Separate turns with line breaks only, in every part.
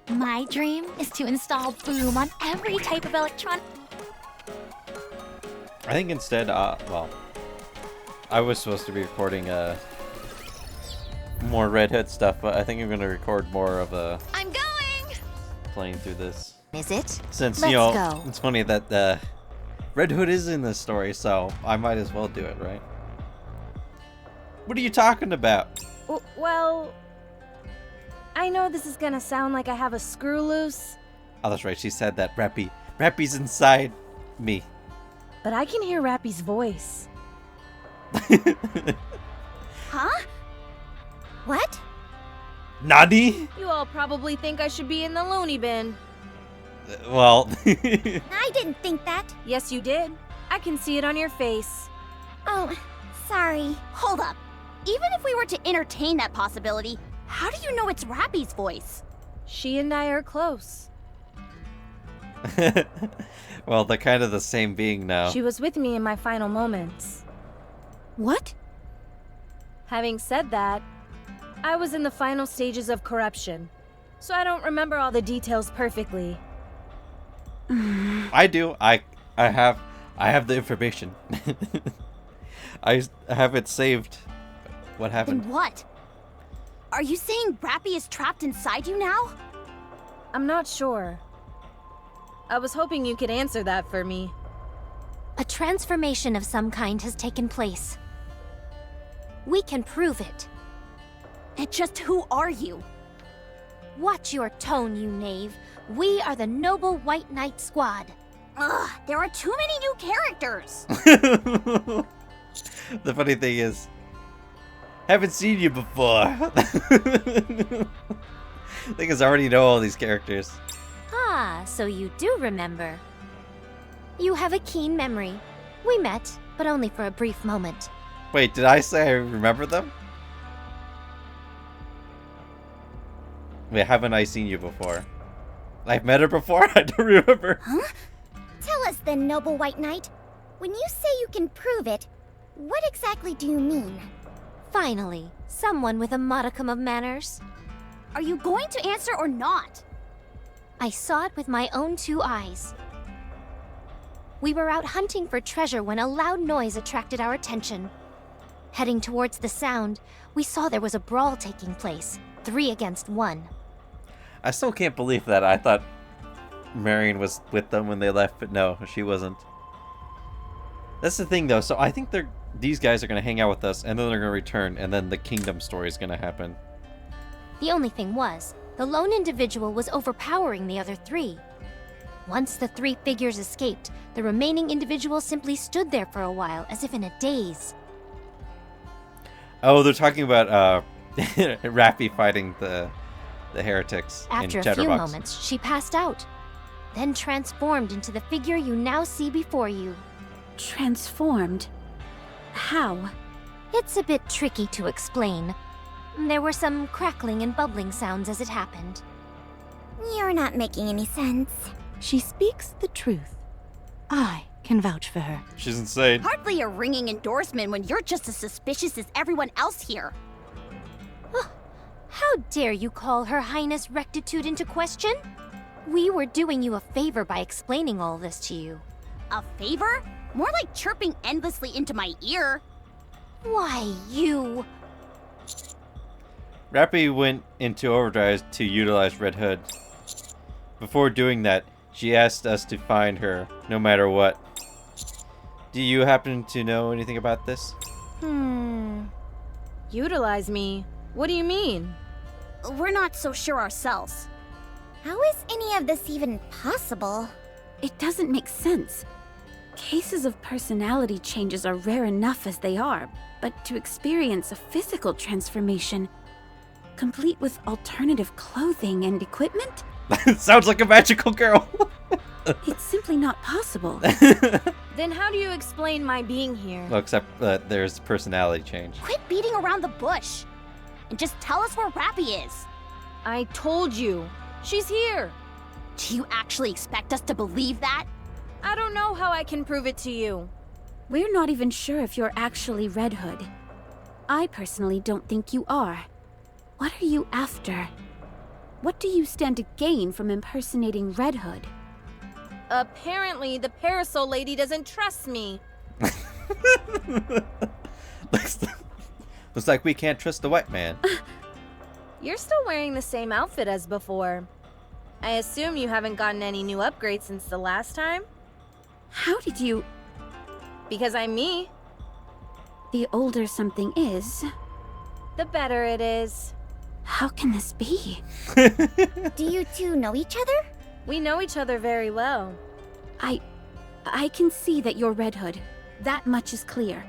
My dream is to install boom on every type of electronic.
I think instead, well, I was supposed to be recording more Red Hood stuff, but I think I'm gonna record more of
I'm going!
playing through this.
Is it?
Since,
Let's go.
it's funny that Red Hood is in this story, so I might as well do it, right? What are you talking about?
Well, I know this is gonna sound like I have a screw loose,
Oh, that's right, she said that. Rappy's inside me.
but I can hear Rappy's voice.
Huh? What?
Nani?
You all probably think I should be in the loony bin.
Well,
I didn't think that.
Yes, you did. I can see it on your face.
Oh, sorry. Hold up. Even if we were to entertain that possibility, how do you know it's Rappy's voice?
She and I are close.
well, they're kind of the same being now.
She was with me in my final moments.
What?
Having said that, I was in the final stages of corruption, so I don't remember all the details perfectly.
I do. I have the information. I have it saved. What happened?
Then what? Are you saying Rappy is trapped inside you now?
I'm not sure. I was hoping you could answer that for me.
A transformation of some kind has taken place. We can prove it.
And just who are you?
Watch your tone, you knave. We are the Noble White Knight Squad.
Ugh, there are too many new characters.
The funny thing is, haven't seen you before. Thing is, I already know all these characters.
Ah, so you do remember. You have a keen memory. We met, but only for a brief moment.
Wait, did I say I remember them? Wait, haven't I seen you before? I've met her before? I don't remember.
Huh? Tell us then, Noble White Knight. When you say you can prove it, what exactly do you mean?
Finally, someone with a modicum of manners.
Are you going to answer or not?
I saw it with my own 2 eyes. We were out hunting for treasure when a loud noise attracted our attention. Heading towards the sound, we saw there was a brawl taking place, 3 against 1.
I still can't believe that. I thought Marion was with them when they left, but no, she wasn't. That's the thing, though. So I think these guys are going to hang out with us, and then they're going to return, and then the kingdom story is going to happen.
The only thing was, the lone individual was overpowering the other 3. Once the 3 figures escaped, the remaining individual simply stood there for a while, as if in a daze.
Oh, they're talking about Rappy fighting the heretics
After
in
a few
Chatterbox.
moments, she passed out, then transformed into the figure you now see before you.
Transformed? How?
It's a bit tricky to explain. There were some crackling and bubbling sounds as it happened.
You're not making any sense.
She speaks the truth. I can vouch for her.
She's insane.
Hardly a ringing endorsement when you're just as suspicious as everyone else here.
How dare you call Her Highness Rectitude into question? We were doing you a favor by explaining all this to you.
A favor? More like chirping endlessly into my ear.
Why, you...
Rappy went into overdrive to utilize Red Hood. Before doing that, she asked us to find her, no matter what. Do you happen to know anything about this?
Utilize me? What do you mean?
We're not so sure ourselves. How is any of this even possible?
It doesn't make sense. Cases of personality changes are rare enough as they are, but to experience a physical transformation, complete with alternative clothing and equipment,
Sounds like a magical girl.
it's simply not possible.
Then how do you explain my being here?
Well, except there's personality change.
Quit beating around the bush. And just tell us where Rappy is.
I told you. She's here.
Do you actually expect us to believe that?
I don't know how I can prove it to you.
We're not even sure if you're actually Red Hood. I personally don't think you are. What are you after? What do you stand to gain from impersonating Red Hood?
Apparently, the parasol lady doesn't trust me.
Looks like we can't trust the white man.
You're still wearing the same outfit as before. I assume you haven't gotten any new upgrades since the last time?
How did you...
Because I'm me.
The older something is,
The better it is.
how can this be?
Do you two know each other?
We know each other very well.
I can see that you're Red Hood. That much is clear.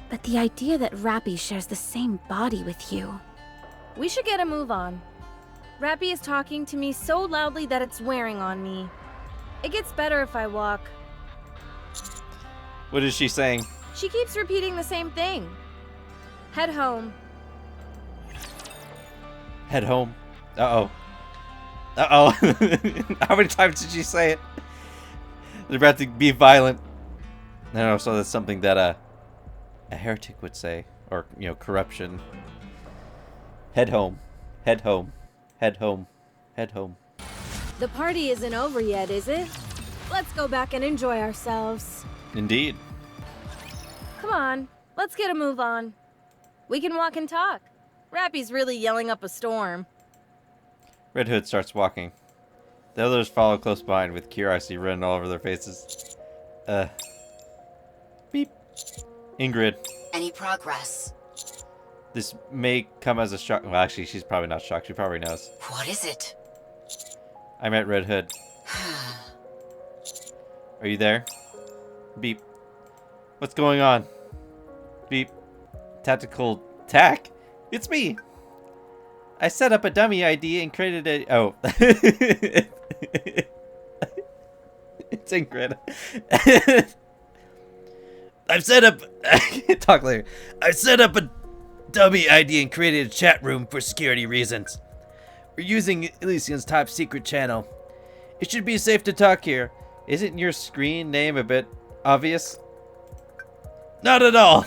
But the idea that Rappy shares the same body with you...
We should get a move on. Rappy is talking to me so loudly that it's wearing on me. It gets better if I walk.
What is she saying?
She keeps repeating the same thing. Head home.
Head home. Uh-oh. Uh-oh. How many times did she say it? They're about to be violent. I don't know, so that's something that a heretic would say. Or, you know, corruption. Head home. Head home. Head home. Head home.
The party isn't over yet, is it? Let's go back and enjoy ourselves.
Indeed.
Come on, let's get a move on. We can walk and talk. Rappy's really yelling up a storm.
Red Hood starts walking. The others follow close behind with curiosity written all over their faces. Beep. Ingrid.
Any progress?
This may come as a shock. Well, actually, she's probably not shocked. She probably knows.
What is it?
I met Red Hood. Are you there? Beep. What's going on? Beep. Tactical tack? It's me! I set up a dummy ID and created a... Oh. It's Ingrid. I've set up... Talk later. I set up a dummy ID and created a chat room for security reasons. We're using Elysian's top secret channel. It should be safe to talk here. Isn't your screen name a bit obvious? Not at all.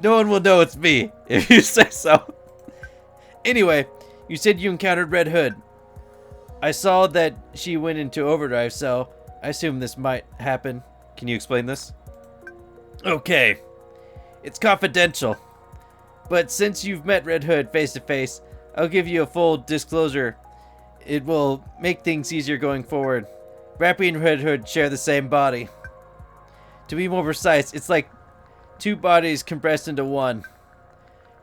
No one will know it's me, if you say so. Anyway, you said you encountered Red Hood. I saw that she went into overdrive, so I assume this might happen. Can you explain this? Okay. It's confidential. But since you've met Red Hood face to face, I'll give you a full disclosure. It will make things easier going forward. Rappy and Red Hood share the same body. To be more precise, it's like two bodies compressed into one.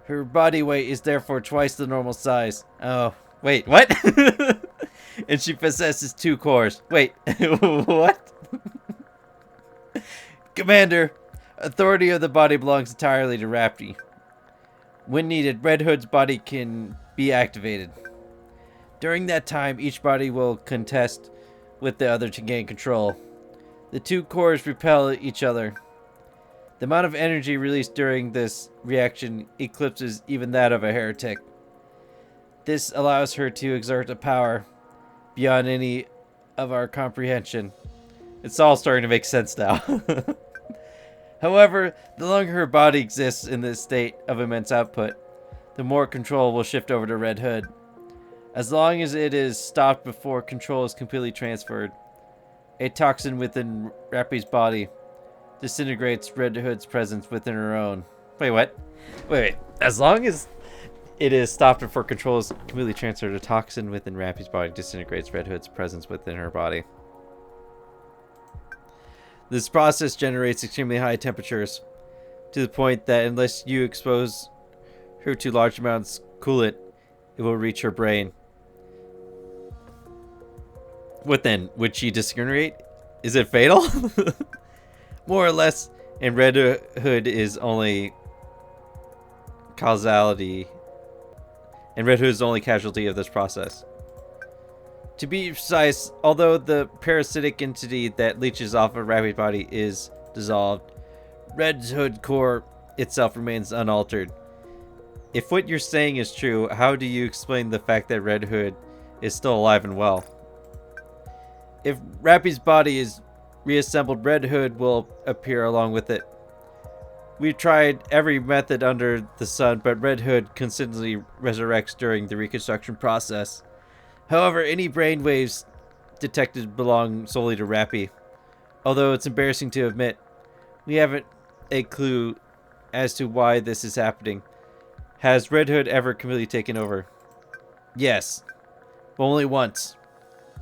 Her body weight is therefore twice the normal size. Oh, wait, what? And she possesses 2 cores. Wait, what? Commander, authority of the body belongs entirely to Rappy. When needed, Red Hood's body can be activated. During that time, each body will contest with the other to gain control. The 2 cores repel each other. The amount of energy released during this reaction eclipses even that of a heretic. This allows her to exert a power beyond any of our comprehension. It's all starting to make sense now. However, the longer her body exists in this state of immense output, the more control will shift over to Red Hood. As long as it is stopped before control is completely transferred, a toxin within Rappy's body disintegrates Red Hood's presence within her own. Wait, what? Wait. As long as it is stopped before control is completely transferred, a toxin within Rappy's body disintegrates Red Hood's presence within her body. This process generates extremely high temperatures, to the point that unless you expose her to large amounts of coolant, it will reach her brain. What then? Would she disintegrate? Is it fatal? More or less, and Red Hood is only causality. And Red Hood is the only casualty of this process. To be precise, although the parasitic entity that leeches off of Rappy's body is dissolved, Red Hood core itself remains unaltered. If what you're saying is true, how do you explain the fact that Red Hood is still alive and well? If Rappy's body is reassembled, Red Hood will appear along with it. We've tried every method under the sun, but Red Hood consistently resurrects during the reconstruction process. However, any brainwaves detected belong solely to Rappy. Although it's embarrassing to admit, we haven't a clue as to why this is happening. Has Red Hood ever completely taken over? Yes, but only once.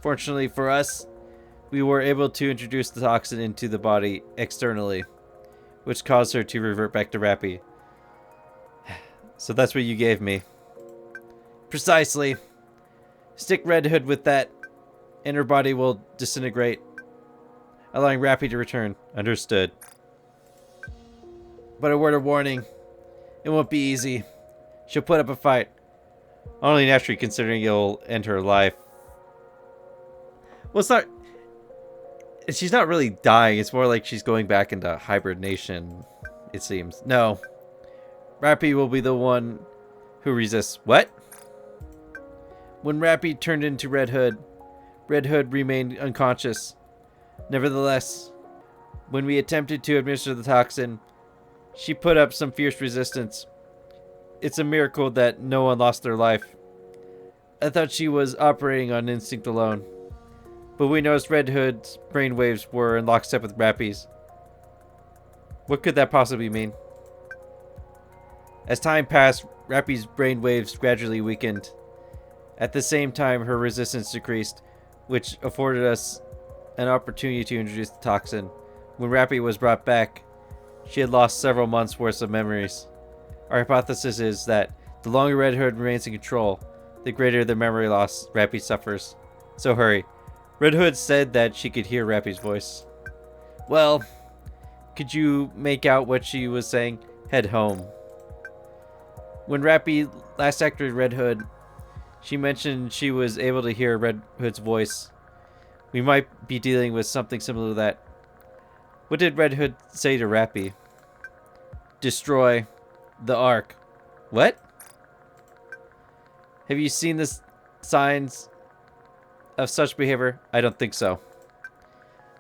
Fortunately for us, we were able to introduce the toxin into the body externally, which caused her to revert back to Rappy. So that's what you gave me. Precisely. Stick Red Hood with that, and her body will disintegrate, allowing Rappy to return. Understood. But a word of warning, it won't be easy. She'll put up a fight. Only naturally, considering it'll end her life. Well, it's not... She's not really dying. It's more like she's going back into hibernation, it seems. No. Rappy will be the one who resists. What? When Rappy turned into Red Hood remained unconscious. Nevertheless, when we attempted to administer the toxin, she put up some fierce resistance. It's a miracle that no one lost their life. I thought she was operating on instinct alone, but we noticed Red Hood's brainwaves were in lockstep with Rappy's. What could that possibly mean? As time passed, Rappy's brainwaves gradually weakened. At the same time, her resistance decreased, which afforded us an opportunity to introduce the toxin. When Rappy was brought back, she had lost several months' worth of memories. Our hypothesis is that the longer Red Hood remains in control, the greater the memory loss Rappy suffers. So hurry. Red Hood said that she could hear Rappy's voice. Well, could you make out what she was saying? Head home. When Rappy last acted Red Hood, she mentioned she was able to hear Red Hood's voice. We might be dealing with something similar to that. What did Red Hood say to Rappy? Destroy the Ark. What? Have you seen the signs of such behavior? I don't think so.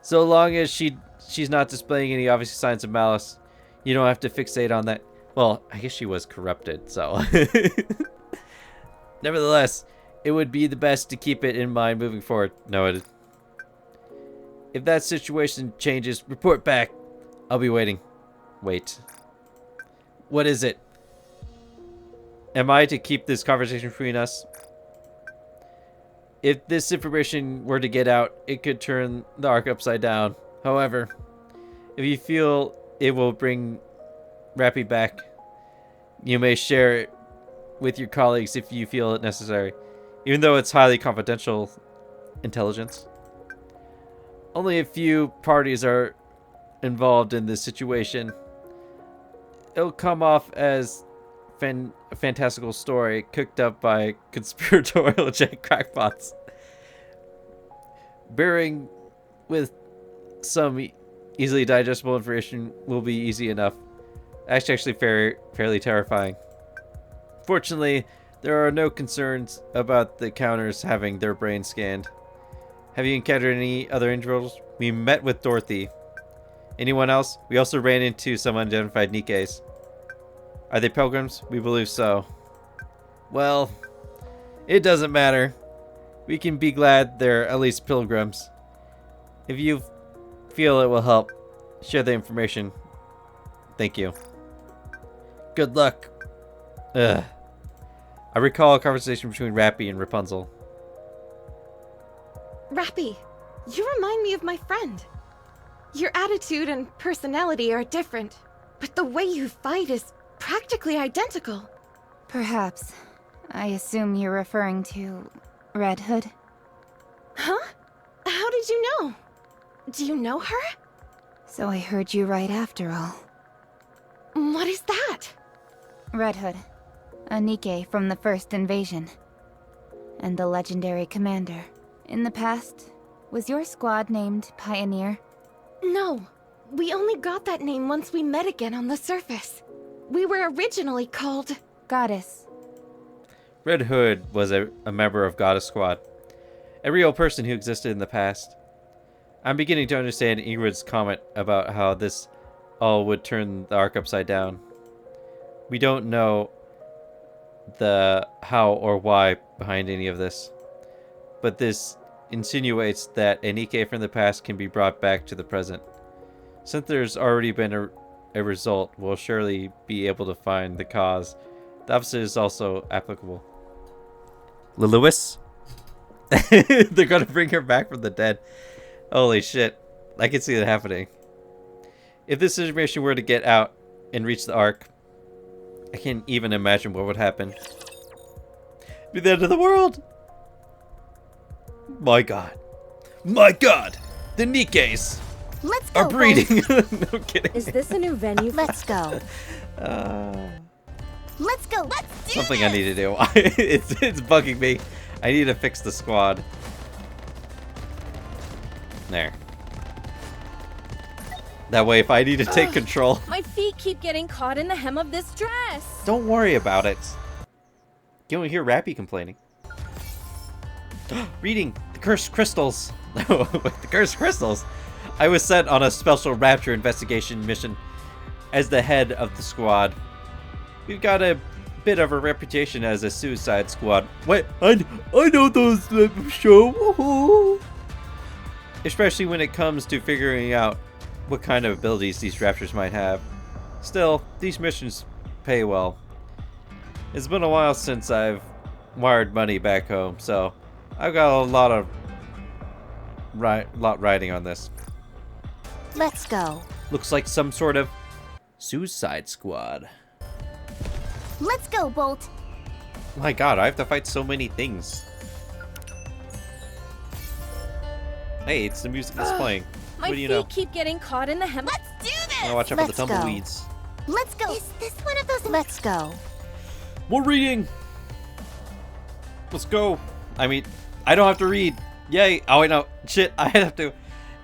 So long as she's not displaying any obvious signs of malice, you don't have to fixate on that. Well, I guess she was corrupted, so... Nevertheless, it would be the best to keep it in mind moving forward. Noted. If that situation changes, report back. I'll be waiting. Wait. What is it? Am I to keep this conversation between us? If this information were to get out, it could turn the Ark upside down. However, if you feel it will bring Rappy back, you may share it with your colleagues if you feel it necessary, even though it's highly confidential intelligence. Only a few parties are involved in this situation. It'll come off as a fantastical story cooked up by conspiratorial crackpots. Bearing with some easily digestible information will be easy enough. Actually fairly terrifying. Fortunately, there are no concerns about the counters having their brains scanned. Have you encountered any other individuals? We met with Dorothy. Anyone else? We also ran into some unidentified Nikkes. Are they pilgrims? We believe so. Well, it doesn't matter. We can be glad they're at least pilgrims. If you feel it will help, share the information. Thank you. Good luck. Ugh. I recall a conversation between Rappy and Rapunzel.
Rappy, you remind me of my friend. Your attitude and personality are different, but the way you fight is practically identical.
Perhaps. I assume you're referring to Red Hood?
Huh? How did you know? Do you know her?
So I heard you right after all.
What is that?
Red Hood. A Nikke from the first invasion. And the legendary commander. In the past, was your squad named Pioneer?
No. We only got that name once we met again on the surface. We were originally called...
Goddess.
Red Hood was a member of Goddess Squad. A real person who existed in the past. I'm beginning to understand Ingrid's comment about how this all would turn the Ark upside down. We don't know the how or why behind any of this. but this insinuates that a Nikke from the past can be brought back to the present. Since there's already been a result, we'll surely be able to find the cause. The opposite is also applicable. Lewis? They're gonna bring her back from the dead. Holy shit. I can see that happening. If this information were to get out and reach the Ark, I can't even imagine what would happen. Be the end of the world! My god. My god! The Nikkes
Let's go,
are breeding!
Bolt.
No kidding.
Is this a new venue?
Let's go.
Let's go. Let's do
Something
this.
I need to do. It's bugging me. I need to fix the squad. There. That way, if I need to take control...
My feet keep getting caught in the hem of this dress.
Don't worry about it. You don't hear Rappy complaining. Reading the cursed crystals. The cursed crystals. I was sent on a special rapture investigation mission as the head of the squad. We've got a bit of a reputation as a suicide squad. Wait, I know those show. Especially when it comes to figuring out what kind of abilities these raptors might have. Still, these missions pay well. It's been a while since I've wired money back home, so I've got a lot riding on this.
Let's go.
Looks like some sort of suicide squad.
Let's go, Bolt.
My god, I have to fight so many things. Hey, it's the music that's playing.
My
What do you
feet
know?
keep getting caught in the hem.
Let's do this.
Oh, watch out for the
Let's go.
tumbleweeds.
Let's go. Is this one of those?
Let's go.
More reading! Let's go. I mean, I don't have to read. Yay. Oh, wait, no. Shit, I have to.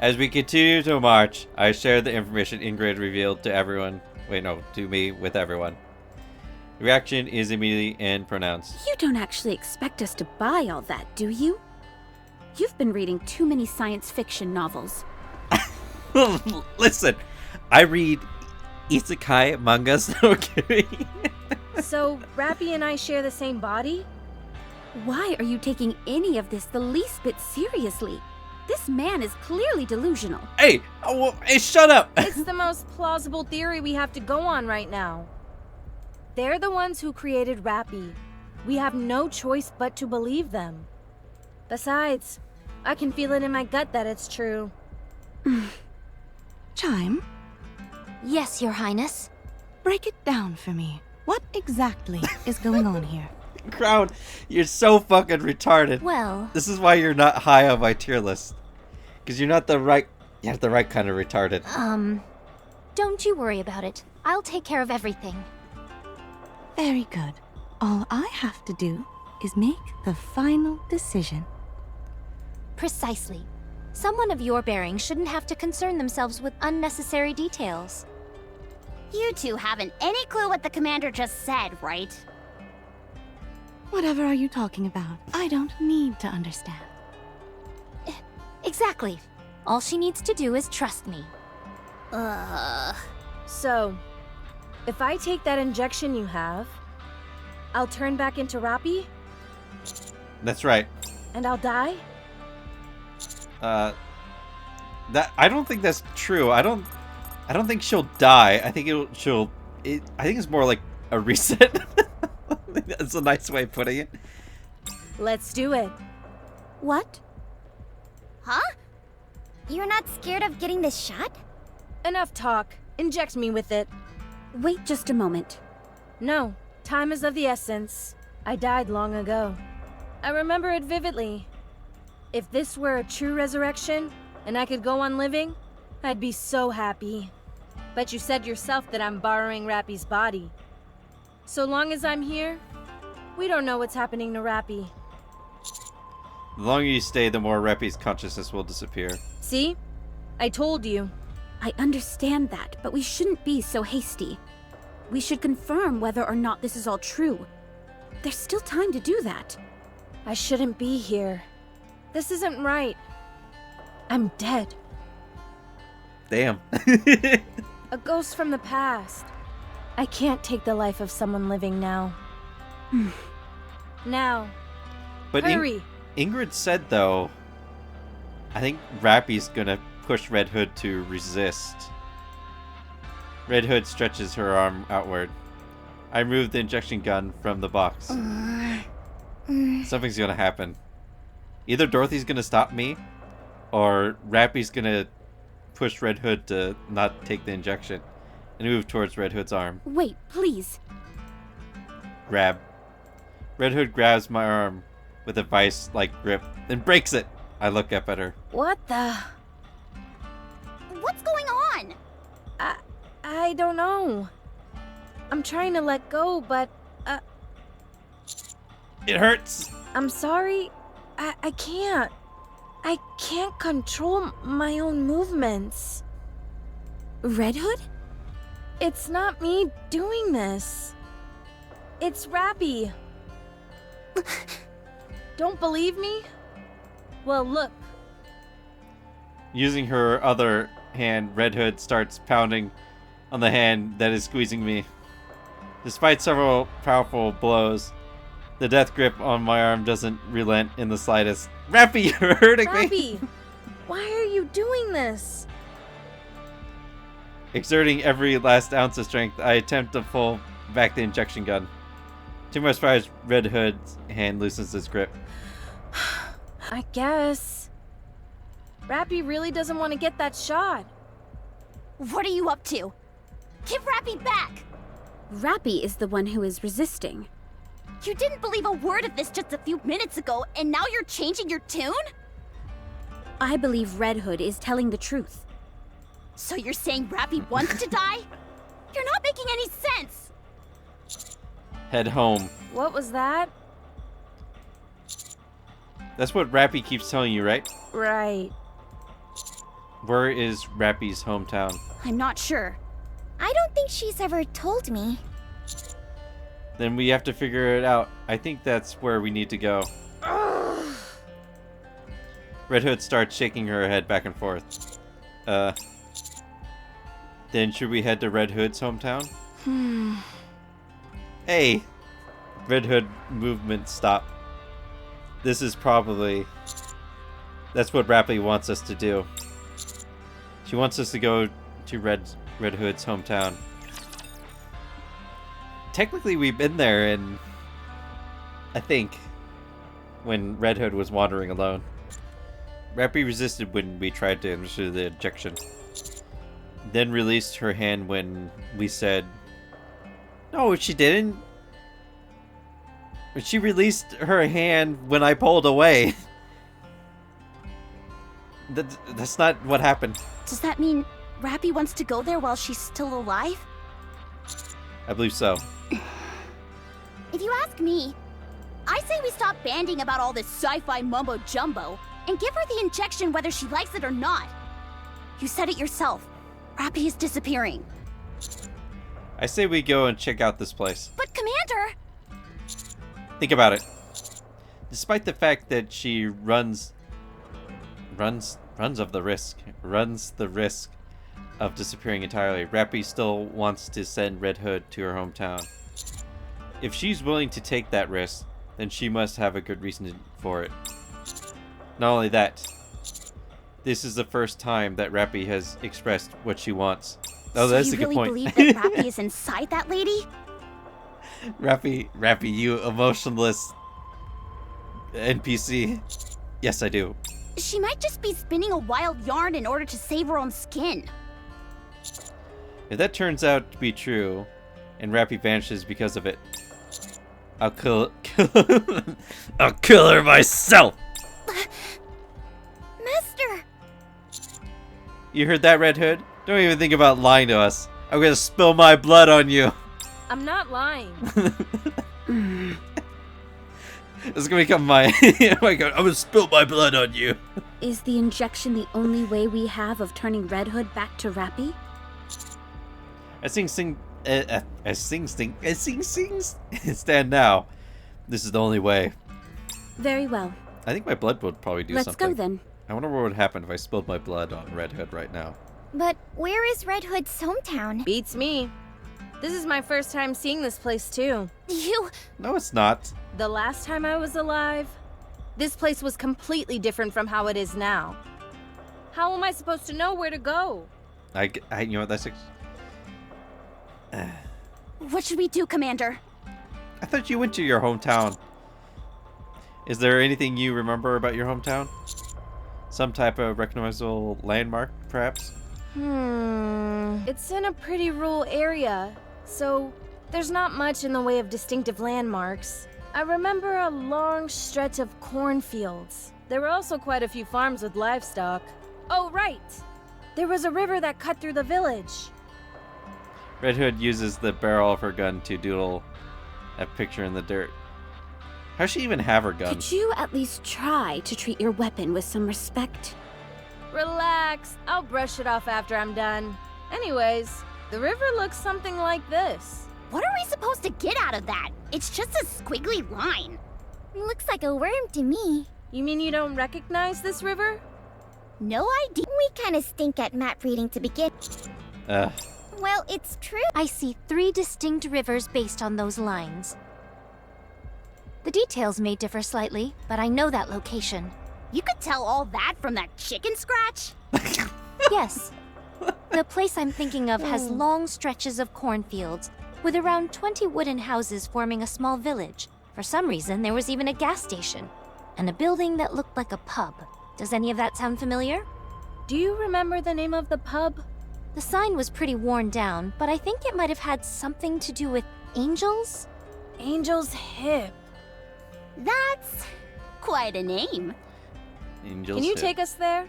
As we continue to march, I share the information Ingrid revealed to everyone. Wait, no, to me with everyone. The reaction is immediate and pronounced.
You don't actually expect us to buy all that, do you? You've been reading too many science fiction novels.
Listen, I read isekai mangas. No kidding.
So, Rappy and I share the same body?
Why are you taking any of this the least bit seriously? This man is clearly delusional.
Hey, hey, shut up.
It's the most plausible theory we have to go on right now. They're the ones who created Rappy. We have no choice but to believe them. Besides, I can feel it in my gut that it's true.
Chime,
Yes, Your Highness.
break it down for me. What exactly is going on here?
Crown, you're so fucking retarded.
Well,
This is why you're not high on my tier list. Because you're not the right... You're not the right kind of retarded.
don't you worry about it. I'll take care of everything.
Very good. All I have to do is make the final decision.
Precisely. Someone of your bearing shouldn't have to concern themselves with unnecessary details.
You two haven't any clue what the commander just said, right?
Whatever are you talking about? I don't need to understand.
Exactly. All she needs to do is trust me.
So, if I take that injection you have, I'll turn back into Rappy
That's right.
and I'll die?
That I don't think that's true. I don't think she'll die. I think I think it's more like a reset. That's a nice way of putting it.
Let's do it.
What?
Huh? You're not scared of getting this shot?
Enough talk. Inject me with it.
Wait just a moment.
No, time is of the essence. I died long ago. I remember it vividly. If this were a true resurrection, and I could go on living, I'd be so happy. But you said yourself that I'm borrowing Rappy's body. So long as I'm here, we don't know what's happening to Rappy.
The longer you stay, the more Reppy's consciousness will disappear.
See? I told you.
I understand that, but we shouldn't be so hasty. We should confirm whether or not this is all true. There's still time to do that.
I shouldn't be here. This isn't right. I'm dead.
Damn.
A ghost from the past. I can't take the life of someone living now. Now.
But
Hurry.
Ingrid said, though, I think Rappy's gonna push Red Hood to resist. Red Hood stretches her arm outward. I removed the injection gun from the box. Something's gonna happen. Either Dorothy's gonna stop me, or Rappy's gonna push Red Hood to not take the injection and move towards Red Hood's arm.
Wait, please.
Grab. Red Hood grabs my arm with a vice-like grip, then breaks it. I look up at her.
What the?
What's going on?
I don't know. I'm trying to let go, but
It hurts!
I'm sorry. I can't. I can't control my own movements.
Red Hood?
It's not me doing this. It's Rappy. Don't believe me? Well, look.
Using her other hand, Red Hood starts pounding on the hand that is squeezing me. Despite several powerful blows, the death grip on my arm doesn't relent in the slightest. Rappy, you're hurting me!
Rappy, why are you doing this?
Exerting every last ounce of strength, I attempt to pull back the injection gun. To my surprise, Red Hood's hand loosens its grip.
I guess. Rappy really doesn't want to get that shot.
What are you up to? Give Rappy back!
Rappy is the one who is resisting.
You didn't believe a word of this just a few minutes ago, and now you're changing your tune?
I believe Red Hood is telling the truth.
So you're saying Rappy wants to die? You're not making any sense!
Head home.
What was that?
That's what Rappy keeps telling you, right?
Right.
Where is Rappy's hometown?
I'm not sure.
I don't think she's ever told me.
Then we have to figure it out. I think that's where we need to go. Red Hood starts shaking her head back and forth. Then should we head to Red Hood's hometown? Hey! Red Hood movement stop. This is probably... That's what Rappy wants us to do. She wants us to go to Red Hood's hometown. Technically, we've been there in... I think. When Red Hood was wandering alone. Rappy resisted when we tried to administer the injection. Then released her hand when we said... No, she didn't. She released her hand when I pulled away. That's not what happened.
Does that mean Rappy wants to go there while she's still alive?
I believe so.
If you ask me, I say we stop banding about all this sci-fi mumbo-jumbo and give her the injection whether she likes it or not. You said it yourself. Rappy is disappearing.
I say we go and check out this place.
But Commander!
Think about it. Despite the fact that she runs the risk of disappearing entirely, Rappy still wants to send Red Hood to her hometown. If she's willing to take that risk, then she must have a good reason for it. Not only that, this is the first time that Rappy has expressed what she wants. Oh, that's a good point.
So you really believe that Rappy is inside that lady?
Rappy, you emotionless NPC. Yes, I do.
She might just be spinning a wild yarn in order to save her own skin.
If that turns out to be true, and Rappy vanishes because of it, I'll kill her myself!
Master!
You heard that, Red Hood? Don't even think about lying to us. I'm gonna spill my blood on you.
I'm not lying.
This is gonna become my... oh my god, I'm gonna spill my blood on you.
Is the injection the only way we have of turning Red Hood back to Rappy?
Stand now. This is the only way.
Very well.
I think my blood would probably do
Let's
something.
go then.
I wonder what would happen if I spilled my blood on Red Hood right now.
But where is Red Hood's hometown?
Beats me. This is my first time seeing this place too.
You...
No, it's not.
The last time I was alive, This place was completely different from how it is now. How am I supposed to know where to go?
you know what,
What should we do, Commander?
I thought you went to your hometown. Is there anything you remember about your hometown? Some type of recognizable landmark, perhaps?
It's in a pretty rural area, so there's not much in the way of distinctive landmarks. I remember a long stretch of cornfields. There were also quite a few farms with livestock. Oh, right! There was a river that cut through the village.
Red Hood uses the barrel of her gun to doodle a picture in the dirt. How does she even have her gun?
Could you at least try to treat your weapon with some respect?
Relax, I'll brush it off after I'm done. Anyways, the river looks something like this.
What are we supposed to get out of that? It's just a squiggly line.
Looks like a worm to me.
You mean you don't recognize this river?
No idea.
We kind of stink at map reading to begin.
Well, it's true.
I see 3 distinct rivers based on those lines. The details may differ slightly, but I know that location.
You could tell all that from that chicken scratch?
Yes. The place I'm thinking of has long stretches of cornfields, with around 20 wooden houses forming a small village. For some reason, there was even a gas station, and a building that looked like a pub. Does any of that sound familiar?
Do you remember the name of the pub?
The sign was pretty worn down, but I think it might have had something to do with angels?
Angel's Hip.
That's quite a name.
Angel's
Can you
Hip.
take us there?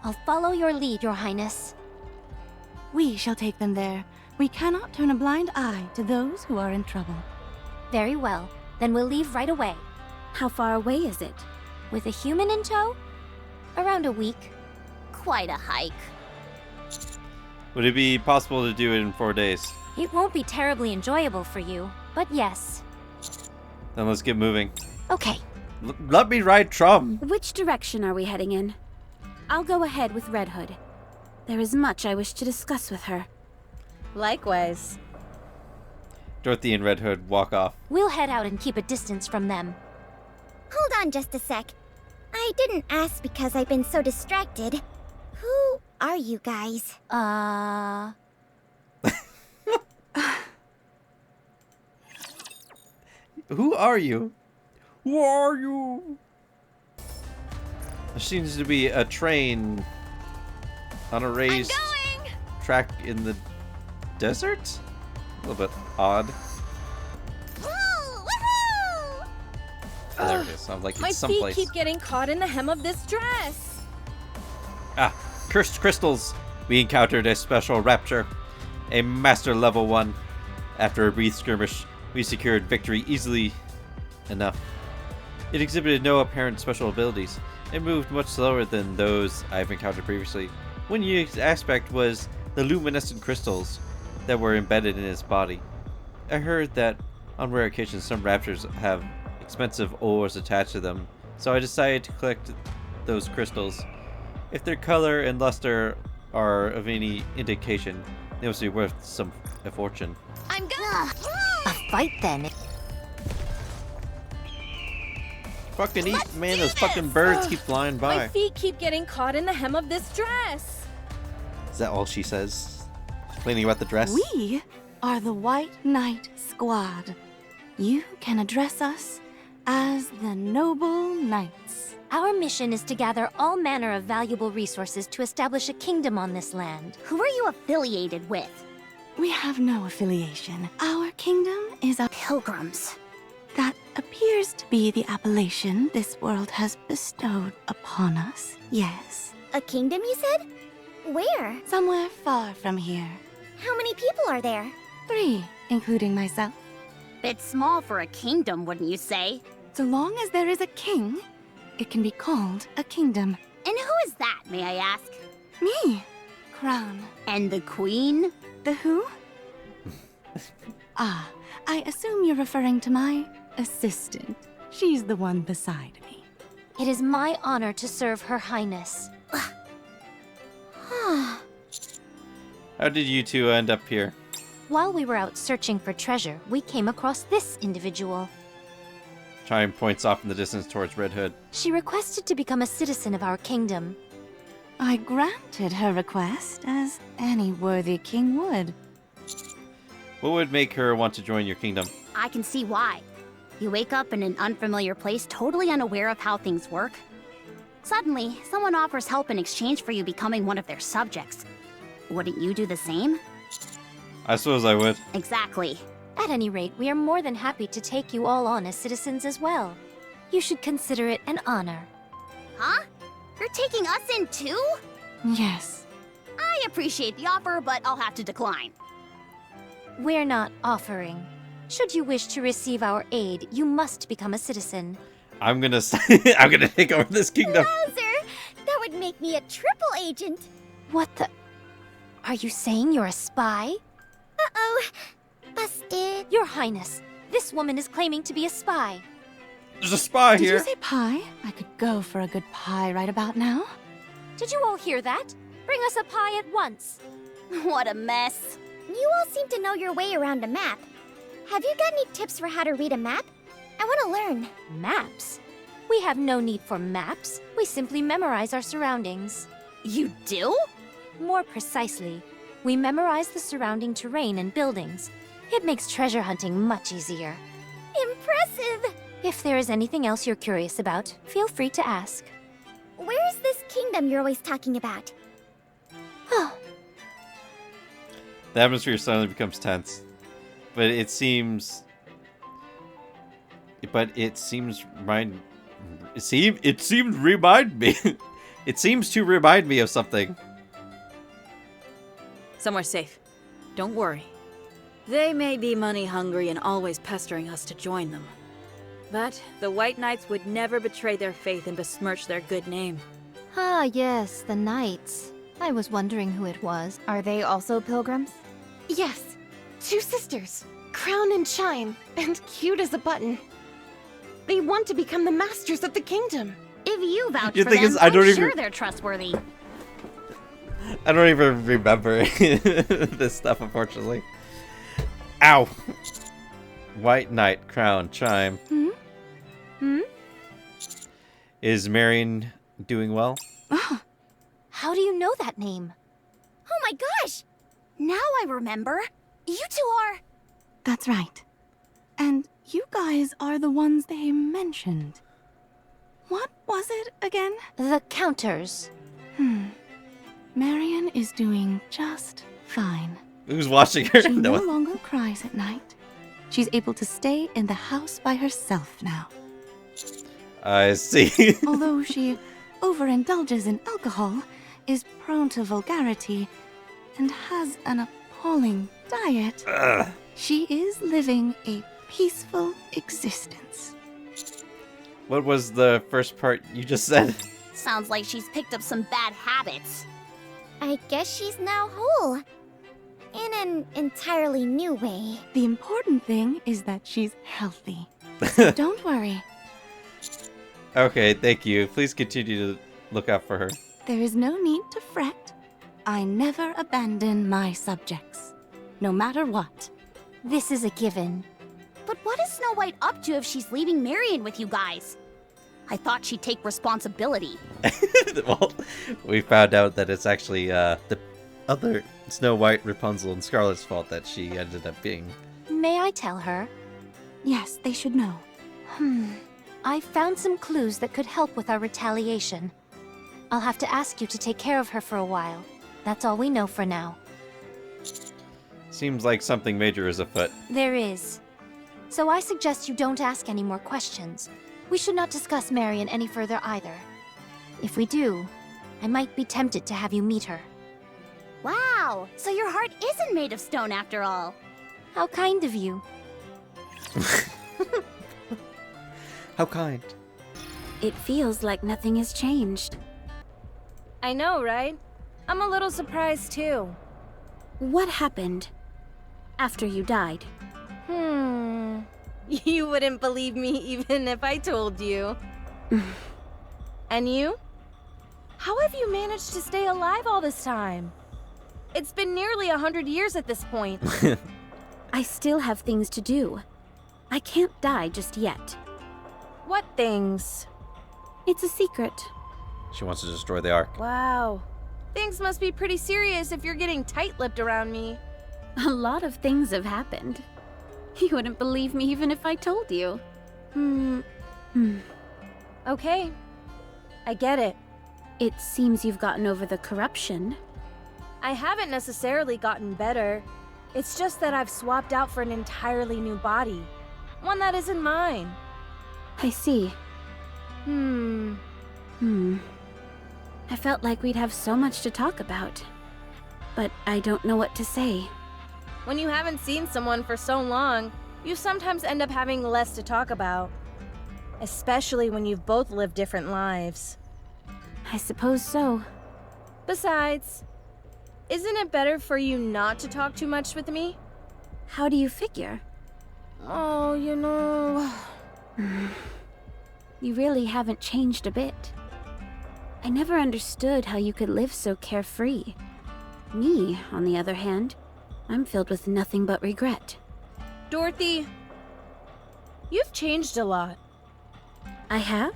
I'll follow your lead, Your Highness.
We shall take them there. We cannot turn a blind eye to those who are in trouble.
Very well. Then we'll leave right away.
How far away is it?
With a human in tow? Around a week.
Quite a hike.
Would it be possible to do it in 4 days?
It won't be terribly enjoyable for you, but yes.
Then let's get moving.
Okay.
Let me ride Trump!
Which direction are we heading in? I'll go ahead with Red Hood. There is much I wish to discuss with her.
Likewise.
Dorothy and Red Hood walk off.
We'll head out and keep a distance from them.
Hold on just a sec. I didn't ask because I've been so distracted. Who are you guys?
Who are you? Who are you? There seems to be a train on a raised track in the desert? A little bit odd. There it is. Sounds like
My
it's
feet
someplace.
keep getting caught in the hem of this dress.
Ah, cursed crystals. We encountered a special rapture, a master level one. After a brief skirmish, we secured victory easily enough. It exhibited no apparent special abilities. It moved much slower than those I've encountered previously. One unique aspect was the luminescent crystals that were embedded in its body. I heard that on rare occasions some raptors have expensive ores attached to them, so I decided to collect those crystals. If their color and luster are of any indication, they must be worth a fortune.
I'm gonna.
A fight then.
Fucking eat, man, those fucking birds keep flying by.
My feet keep getting caught in the hem of this dress.
Is that all she says? Complaining about the dress?
We are the White Knight Squad. You can address us as the Noble Knights.
Our mission is to gather all manner of valuable resources to establish a kingdom on this land.
Who are you affiliated with?
We have no affiliation. Our kingdom is a
Pilgrims.
That appears to be the appellation this world has bestowed upon us, yes.
A kingdom, you said? Where?
Somewhere far from here.
How many people are there?
3, including myself.
Bit small for a kingdom, wouldn't you say?
So long as there is a king, it can be called a kingdom.
And who is that, may I ask?
Me, Crown.
And the queen?
The who? Ah, I assume you're referring to my assistant. She's the one beside me.
It is my honor to serve Her Highness.
How did you two end up here?
While we were out searching for treasure, we came across this individual.
Chime points off in the distance towards Red Hood.
She requested to become a citizen of our kingdom.
I granted her request, as any worthy king would.
What would make her want to join your kingdom?
I can see why. You wake up in an unfamiliar place, totally unaware of how things work. Suddenly, someone offers help in exchange for you becoming one of their subjects. Wouldn't you do the same?
I suppose I would.
Exactly.
At any rate, we are more than happy to take you all on as citizens as well. You should consider it an honor.
Huh? You're taking us in too?
Yes.
I appreciate the offer, but I'll have to decline.
We're not offering. Should you wish to receive our aid, you must become a citizen.
I'm gonna I'm gonna take over this kingdom.
Wowzer! That would make me a triple agent.
What the? Are you saying you're a spy?
Uh-oh. Busted.
Your Highness, this woman is claiming to be a spy.
There's a spy
Did
here.
you say pie? I could go for a good pie right about now.
Did you all hear that? Bring us a pie at once.
What a mess.
You all seem to know your way around a map. Have you got any tips for how to read a map? I want to learn.
Maps? We have no need for maps. We simply memorize our surroundings.
You do?
More precisely, we memorize the surrounding terrain and buildings. It makes treasure hunting much easier.
Impressive!
If there is anything else you're curious about, feel free to ask.
Where is this kingdom you're always talking about?
The atmosphere suddenly becomes tense. But it seems remind me. It seems to remind me of something.
Somewhere safe. Don't worry. They may be money hungry and always pestering us to join them. But the White Knights would never betray their faith and besmirch their good name.
Ah, yes, the Knights. I was wondering who it was.
Are they also pilgrims?
Yes. 2 sisters. Crown and Chime. And cute as a button. They want to become the masters of the kingdom.
If you vouch
The
for
thing
them,
is, I don't
I'm
even-
sure they're trustworthy.
I don't even remember this stuff, unfortunately. Ow! White Knight, Crown, Chime. Is Marion doing well?
How do you know that name?
Oh my gosh! Now I remember. You two are...
That's right. And you guys are the ones they mentioned. What was it again?
The Counters.
Marion is doing just fine.
Who's watching her?
She no
one.
longer cries at night. She's able to stay in the house by herself now.
I see.
Although she overindulges in alcohol, is prone to vulgarity, and has an appalling diet,
Ugh.
she is living a peaceful existence.
What was the first part you just said?
Sounds like she's picked up some bad habits.
I guess she's now whole. In an entirely new way.
The important thing is that she's healthy. So don't worry.
Okay, thank you. Please continue to look out for her.
There is no need to fret. I never abandon my subjects, no matter what.
This is a given.
But what is Snow White up to if she's leaving Marion with you guys? I thought she'd take responsibility.
Well, we found out that it's actually the other Snow White, Rapunzel, and Scarlet's fault that she ended up being.
May I tell her?
Yes, they should know.
I found some clues that could help with our retaliation. I'll have to ask you to take care of her for a while. That's all we know for now.
Seems like something major is afoot.
There is. So I suggest you don't ask any more questions. We should not discuss Marion any further either. If we do, I might be tempted to have you meet her.
Wow, so your heart isn't made of stone after all.
How kind of you.
How kind.
It feels like nothing has changed.
I know, right? I'm a little surprised too.
What happened after you died?
You wouldn't believe me even if I told you. And you? How have you managed to stay alive all this time? It's been nearly 100 years at this point.
I still have things to do. I can't die just yet.
What things?
It's a secret.
She wants to destroy the Ark.
Wow. Things must be pretty serious if you're getting tight-lipped around me.
A lot of things have happened. You wouldn't believe me even if I told you.
Okay. I get it.
It seems you've gotten over the corruption.
I haven't necessarily gotten better. It's just that I've swapped out for an entirely new body. One that isn't mine.
I see. I felt like we'd have so much to talk about. But I don't know what to say.
When you haven't seen someone for so long, you sometimes end up having less to talk about. Especially when you've both lived different lives.
I suppose so.
Besides, isn't it better for you not to talk too much with me?
How do you figure?
Oh, you know...
You really haven't changed a bit. I never understood how you could live so carefree. Me, on the other hand, I'm filled with nothing but regret.
Dorothy, you've changed a lot.
I have?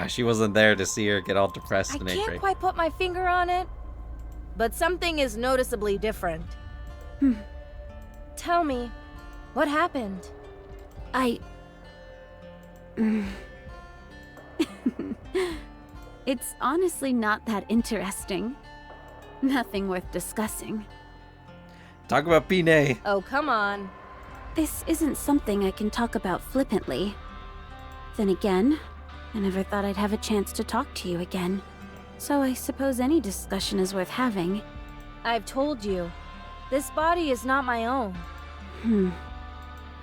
She wasn't there to see her get all depressed
I
and
can't
angry.
quite put my finger on it, but something is noticeably different. Tell me, what happened?
It's honestly not that interesting. Nothing worth discussing.
Talk about Pine.
Oh, come on.
This isn't something I can talk about flippantly. Then again, I never thought I'd have a chance to talk to you again. So I suppose any discussion is worth having.
I've told you, this body is not my own.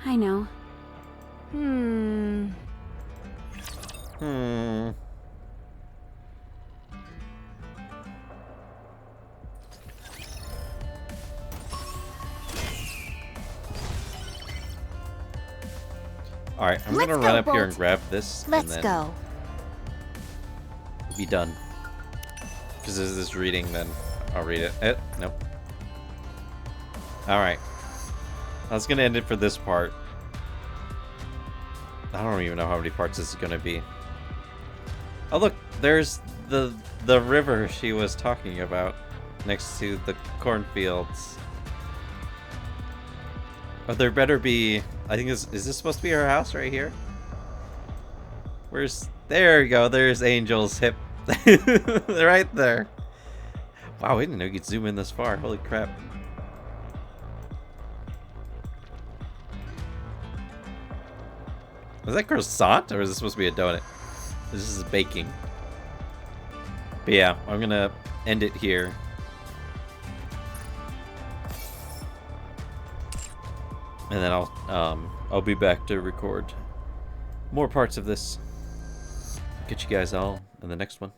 I know.
Alright, I'm
Let's
gonna
go,
run up here and
Bolt.
grab this.
Let's
and then
go.
Be done. Because as this reading, then I'll read it. Nope. Alright. I was gonna end it for this part. I don't even know how many parts this is gonna be. Oh look, there's the river she was talking about next to the cornfields. Oh, there better be. I think is this supposed to be her house right here? There you go. There's Angel's hip. Right there. Wow, we didn't know you could zoom in this far. Holy crap. Is that croissant or is this supposed to be a donut? This is baking. But yeah, I'm gonna end it here. And then I'll be back to record more parts of this. Catch you guys all in the next one.